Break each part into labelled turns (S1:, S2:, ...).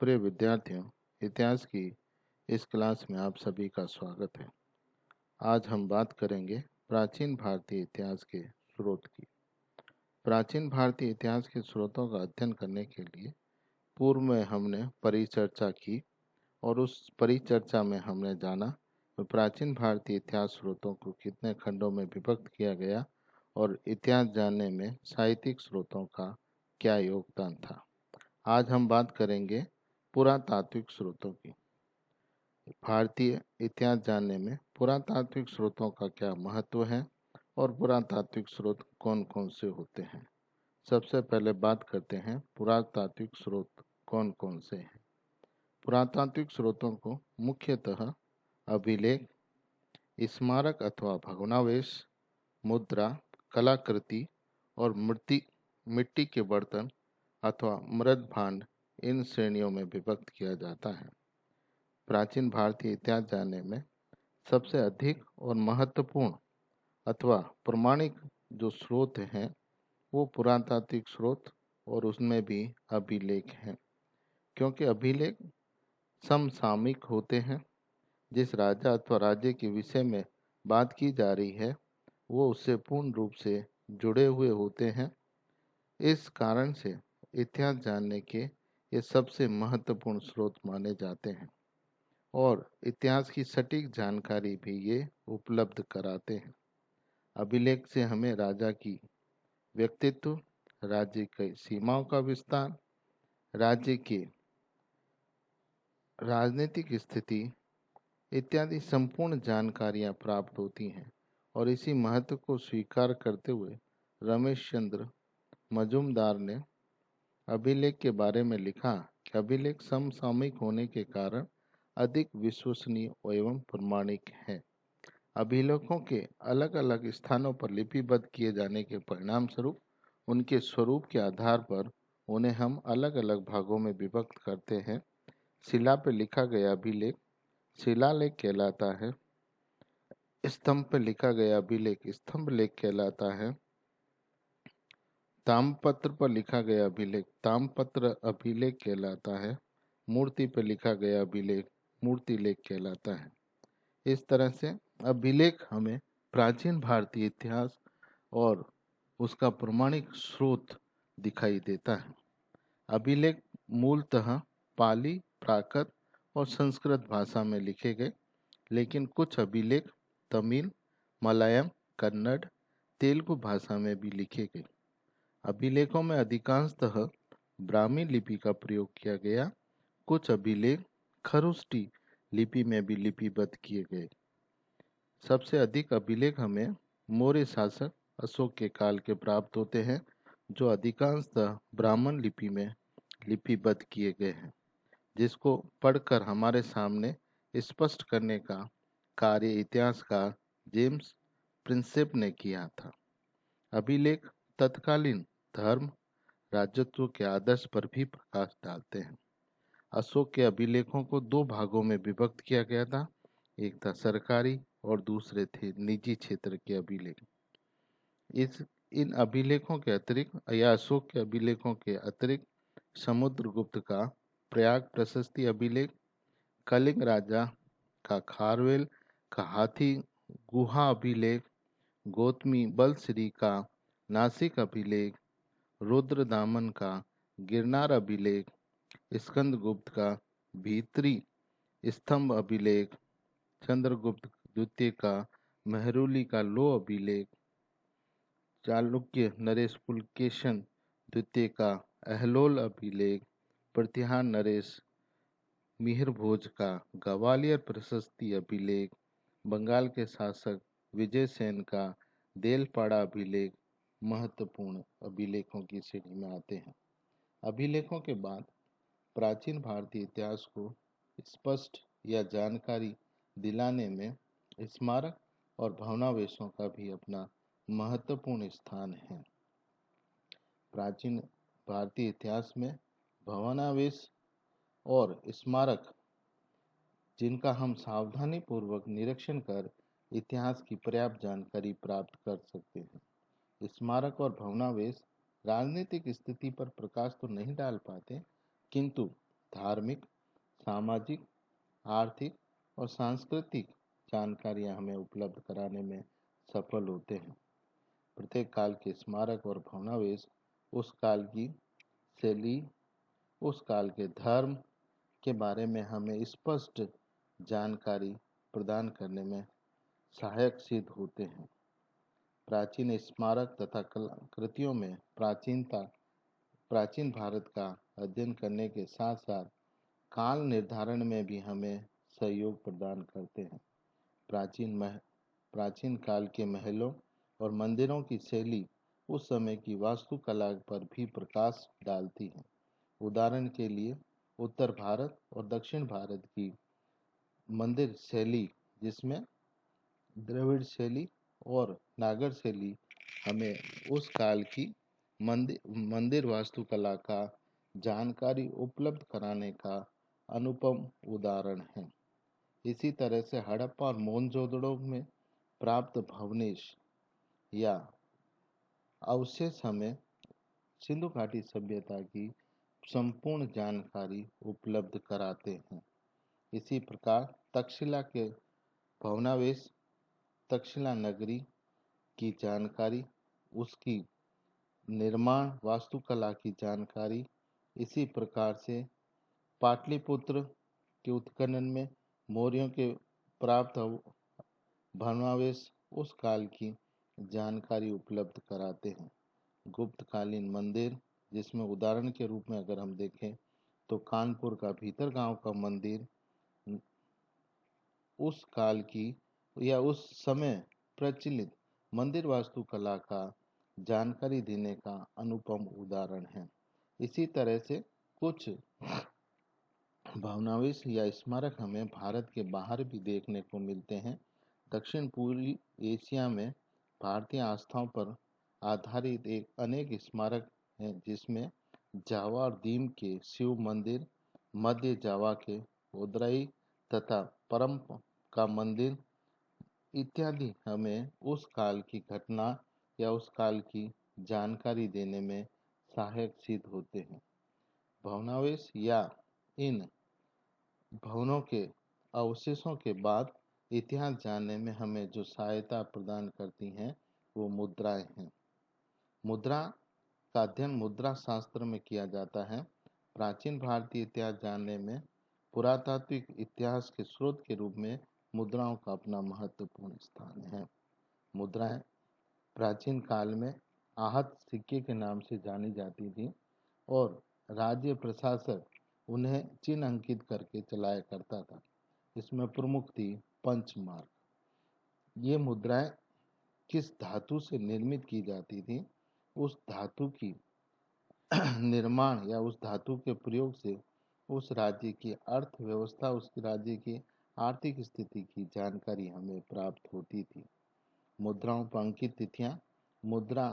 S1: प्रिय विद्यार्थियों, इतिहास की इस क्लास में आप सभी का स्वागत है। आज हम बात करेंगे प्राचीन भारतीय इतिहास के स्रोत की। प्राचीन भारतीय इतिहास के स्रोतों का अध्ययन करने के लिए पूर्व में हमने परिचर्चा की और उस परिचर्चा में हमने जाना कि प्राचीन भारतीय इतिहास स्रोतों को कितने खंडों में विभक्त किया गया और इतिहास जानने में साहित्यिक स्रोतों का क्या योगदान था। आज हम बात करेंगे पुरातात्विक स्रोतों की। भारतीय इतिहास जानने में पुरातात्विक स्रोतों का क्या महत्व है और पुरातात्विक स्रोत कौन कौन से होते हैं। सबसे पहले बात करते हैं पुरातात्विक स्रोत कौन कौन से हैं। पुरातात्विक स्रोतों को मुख्यतः अभिलेख, स्मारक अथवा भग्नावशेष, मुद्रा, कलाकृति और मिट्टी के बर्तन अथवा मृद भांड इन श्रेणियों में विभक्त किया जाता है। प्राचीन भारतीय इतिहास जानने में सबसे अधिक और महत्वपूर्ण अथवा प्रमाणिक जो स्रोत हैं वो पुरातात्विक स्रोत और उसमें भी अभिलेख हैं, क्योंकि अभिलेख समसामयिक होते हैं। जिस राजा अथवा राज्य के विषय में बात की जा रही है वो उससे पूर्ण रूप से जुड़े हुए होते हैं। इस कारण से इतिहास जानने के ये सबसे महत्वपूर्ण स्रोत माने जाते हैं और इतिहास की सटीक जानकारी भी ये उपलब्ध कराते हैं। अभिलेख से हमें राजा की व्यक्तित्व, राज्य की सीमाओं का विस्तार, राज्य की राजनीतिक स्थिति इत्यादि संपूर्ण जानकारियां प्राप्त होती हैं और इसी महत्व को स्वीकार करते हुए रमेश चंद्र मजूमदार ने अभिलेख के बारे में लिखा कि अभिलेख समसामयिक होने के कारण अधिक विश्वसनीय एवं प्रमाणिक है। अभिलेखों के अलग अलग स्थानों पर लिपिबद्ध किए जाने के परिणाम स्वरूप उनके स्वरूप के आधार पर उन्हें हम अलग अलग भागों में विभक्त करते हैं। शिला पर लिखा गया अभिलेख शिलालेख कहलाता है। स्तंभ पर लिखा गया अभिलेख स्तंभ लेख कहलाता है। ताम्रपत्र पर लिखा गया अभिलेख ताम्रपत्र अभिलेख कहलाता है। मूर्ति पर लिखा गया अभिलेख मूर्ति लेख कहलाता है। इस तरह से अभिलेख हमें प्राचीन भारतीय इतिहास और उसका प्रमाणिक स्रोत दिखाई देता है। अभिलेख मूलतः पाली, प्राकृत और संस्कृत भाषा में लिखे गए, लेकिन कुछ अभिलेख तमिल, मलयालम, कन्नड़, तेलुगु भाषा में भी लिखे गए। अभिलेखों में अधिकांशतः ब्राह्मी लिपि का प्रयोग किया गया। कुछ अभिलेख खरुष्टी लिपि में भी लिपिबद्ध किए गए। सबसे अधिक अभिलेख हमें मौर्य शासक अशोक के काल के प्राप्त होते हैं, जो अधिकांशतः ब्राह्मण लिपि में लिपिबद्ध किए गए हैं, जिसको पढ़कर हमारे सामने स्पष्ट करने का कार्य इतिहासकार जेम्स प्रिंसेप ने किया था। अभिलेख तत्कालीन धर्म, राजत्व के आदर्श पर भी प्रकाश डालते हैं। अशोक के अभिलेखों को दो भागों में विभक्त किया गया था, एक था सरकारी और दूसरे थे निजी क्षेत्र के अभिलेख। इन अभिलेखों के अतिरिक्त या अशोक के अभिलेखों के अतिरिक्त समुद्रगुप्त का प्रयाग प्रशस्ति अभिलेख, कलिंग राजा का खारवेल का हाथी गुहा अभिलेख, गौतमी बलश्री का नासिक अभिलेख, रुद्रदामन का गिरनार अभिलेख, स्कंदगुप्त का भीतरी स्तंभ अभिलेख, चंद्रगुप्त द्वितीय का मेहरुली का लो अभिलेख, चालुक्य नरेश पुलकेशन द्वितीय का अहलोल अभिलेख, प्रतिहार नरेश मिहिर भोज का ग्वालियर प्रशस्ति अभिलेख, बंगाल के शासक विजय सेन का देलपाड़ा अभिलेख महत्वपूर्ण अभिलेखों की श्रेणी में आते हैं। अभिलेखों के बाद प्राचीन भारतीय इतिहास को स्पष्ट या जानकारी दिलाने में स्मारक और भग्नावशेषों का भी अपना महत्वपूर्ण स्थान है। प्राचीन भारतीय इतिहास में भग्नावशेष और स्मारक, जिनका हम सावधानी पूर्वक निरीक्षण कर इतिहास की पर्याप्त जानकारी प्राप्त कर सकते हैं। स्मारक और भग्नावशेष राजनीतिक स्थिति पर प्रकाश तो नहीं डाल पाते, किंतु धार्मिक, सामाजिक, आर्थिक और सांस्कृतिक जानकारियां हमें उपलब्ध कराने में सफल होते हैं। प्रत्येक काल के स्मारक और भवनावशेष उस काल की शैली, उस काल के धर्म के बारे में हमें स्पष्ट जानकारी प्रदान करने में सहायक सिद्ध होते हैं। प्राचीन स्मारक तथा कृतियों में प्राचीन भारत का अध्ययन करने के साथ साथ काल निर्धारण में भी हमें सहयोग प्रदान करते हैं। प्राचीन काल के महलों और मंदिरों की शैली उस समय की वास्तुकला पर भी प्रकाश डालती है। उदाहरण के लिए उत्तर भारत और दक्षिण भारत की मंदिर शैली, जिसमें द्रविड़ शैली और नागर शैली हमें उस काल की मंदिर वास्तुकला का जानकारी उपलब्ध कराने का अनुपम उदाहरण है। इसी तरह से हड़प्पा और मोहनजोदड़ो में प्राप्त भवनेश या अवशेष हमें सिंधु घाटी सभ्यता की संपूर्ण जानकारी उपलब्ध कराते हैं। इसी प्रकार तक्षशिला के भवनावशेष तक्षशिला नगरी की जानकारी, उसकी निर्माण वास्तुकला की जानकारी, इसी प्रकार से पाटलिपुत्र के उत्खनन में मौर्यों के प्राप्त भवनावशेष उस काल की जानकारी उपलब्ध कराते हैं। गुप्तकालीन मंदिर, जिसमें उदाहरण के रूप में अगर हम देखें तो कानपुर का भीतर गांव का मंदिर उस काल की या उस समय प्रचलित मंदिर वास्तुकला का जानकारी देने का अनुपम उदाहरण है। इसी तरह से कुछ भवनावशेष या स्मारक हमें भारत के बाहर भी देखने को मिलते हैं। दक्षिण पूर्वी एशिया में भारतीय आस्थाओं पर आधारित अनेक स्मारक हैं, जिसमें जावा और दीम के शिव मंदिर, मध्य जावा के ओदराई तथा परम का मंदिर इत्यादि हमें उस काल की घटना या उस काल की जानकारी देने में सहायक सिद्ध होते हैं। भवनावशेष या इन भवनों के अवशेषों के बाद इतिहास जानने में हमें जो सहायता प्रदान करती हैं वो मुद्राएं हैं। मुद्रा का अध्ययन मुद्रा शास्त्र में किया जाता है। प्राचीन भारतीय इतिहास जानने में पुरातात्विक इतिहास के स्रोत के रूप में मुद्राओं का अपना महत्वपूर्ण स्थान है। मुद्राएं प्राचीन काल में आहत सिक्के के नाम से जानी जाती थी और राज्य प्रशासक उन्हें चिन्ह अंकित करके चलाया करता था। इसमें प्रमुख थी पंचमार्क। ये मुद्राएं किस धातु से निर्मित की जाती थी, उस धातु की निर्माण या उस धातु के प्रयोग से उस राज्य की अर्थव्यवस्था, उस राज्य की आर्थिक स्थिति की जानकारी हमें प्राप्त होती थी। मुद्राओं पर अंकित तिथियां मुद्रा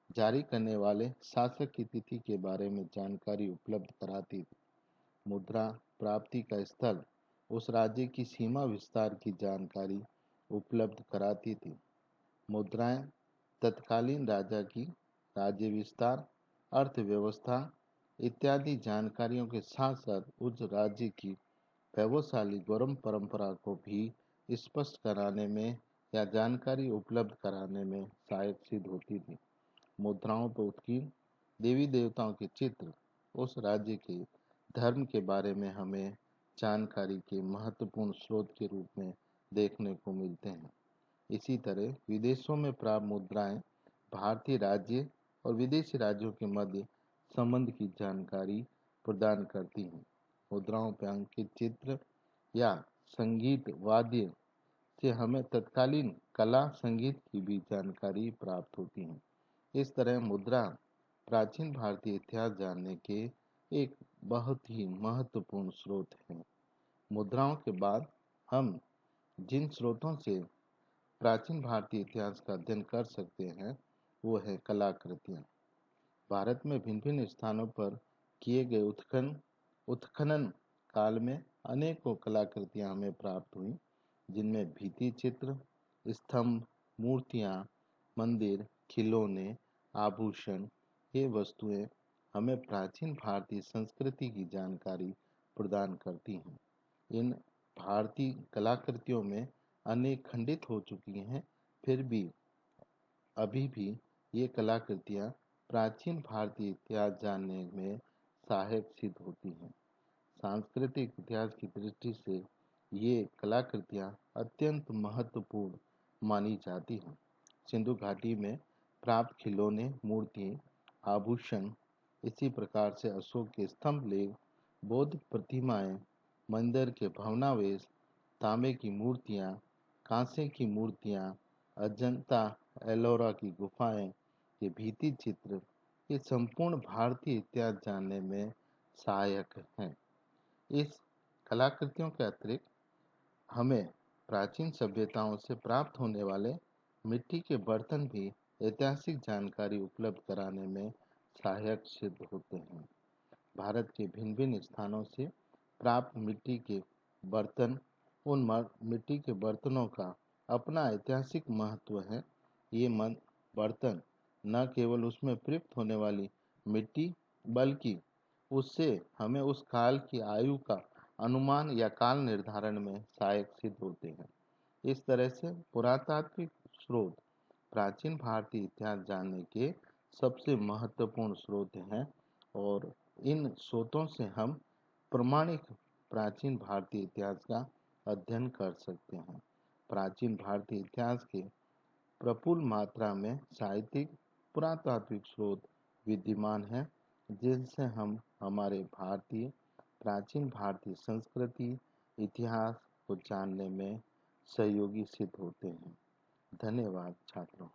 S1: जारी करने वाले शासक की तिथि के बारे में जानकारी उपलब्ध कराती थी। मुद्रा प्राप्ति का स्थल उस राज्य की सीमा विस्तार की जानकारी उपलब्ध कराती थी। मुद्राएं तत्कालीन राजा की राज्य विस्तार, अर्थव्यवस्था इत्यादि जानकारियों के साथ साथ उस राज्य की वैभवशाली गौरव परंपरा को भी स्पष्ट कराने में या जानकारी उपलब्ध कराने में सहायक सिद्ध होती थी। मुद्राओं पर उत्कीर्ण देवी देवताओं के चित्र उस राज्य के धर्म के बारे में हमें जानकारी के महत्वपूर्ण स्रोत के रूप में देखने को मिलते हैं। इसी तरह विदेशों में प्राप्त मुद्राएं भारतीय राज्य और विदेशी राज्यों के मध्य संबंध की जानकारी प्रदान करती हैं। मुद्राओं पर अंकित चित्र या संगीत वाद्य से हमें तत्कालीन कला संगीत की भी जानकारी प्राप्त होती है। इस तरह मुद्रा प्राचीन भारतीय इतिहास जानने के एक बहुत ही महत्वपूर्ण स्रोत है। मुद्राओं के बाद हम जिन स्रोतों से प्राचीन भारतीय इतिहास का अध्ययन कर सकते हैं वो है कलाकृतियाँ। भारत में भिन्न भिन्न स्थानों पर किए गए उत्खनन काल में अनेकों कलाकृतियाँ हमें प्राप्त हुई, जिनमें भित्ति चित्र, स्तंभ, मूर्तियाँ, मंदिर, खिलौने, आभूषण ये वस्तुएं हमें प्राचीन भारतीय संस्कृति की जानकारी प्रदान करती हैं। इन भारतीय कलाकृतियों में अनेक खंडित हो चुकी हैं, फिर भी अभी भी ये कलाकृतियाँ प्राचीन भारतीय इतिहास जानने में सहायक सिद्ध होती हैं। सांस्कृतिक इतिहास की दृष्टि से ये कलाकृतियाँ अत्यंत महत्वपूर्ण मानी जाती हैं। सिंधु घाटी में प्राप्त खिलौने, मूर्ति, आभूषण, इसी प्रकार से अशोक के स्तंभ लेख, बौद्ध प्रतिमाएं, मंदिर के भवनावेश, तांबे की मूर्तियाँ, कांसे की मूर्तियाँ, अजंता एलोरा की गुफाएं, ये भित्ति चित्र, ये संपूर्ण भारतीय इतिहास जानने में सहायक हैं। इस कलाकृतियों के अतिरिक्त हमें प्राचीन सभ्यताओं से प्राप्त होने वाले मिट्टी के बर्तन भी ऐतिहासिक जानकारी उपलब्ध कराने में सहायक सिद्ध होते हैं। भारत के भिन्न भिन्न स्थानों से प्राप्त मिट्टी के बर्तन, मिट्टी के बर्तनों का अपना ऐतिहासिक महत्व है। ये बर्तन न केवल उसमें प्रयुक्त होने वाली मिट्टी, बल्कि उससे हमें उस काल की आयु का अनुमान या काल निर्धारण में सहायक सिद्ध होते हैं। इस तरह से पुरातात्विक स्रोत प्राचीन भारतीय इतिहास जानने के सबसे महत्वपूर्ण स्रोत हैं और इन स्रोतों से हम प्रामाणिक प्राचीन भारतीय इतिहास का अध्ययन कर सकते हैं। प्राचीन भारतीय इतिहास के प्रफुल्ल मात्रा में साहित्यिक पुरातात्विक स्रोत विद्यमान हैं, जिनसे हम हमारे प्राचीन भारतीय संस्कृति, इतिहास को जानने में सहयोगी सिद्ध होते हैं। धन्यवाद छात्रों।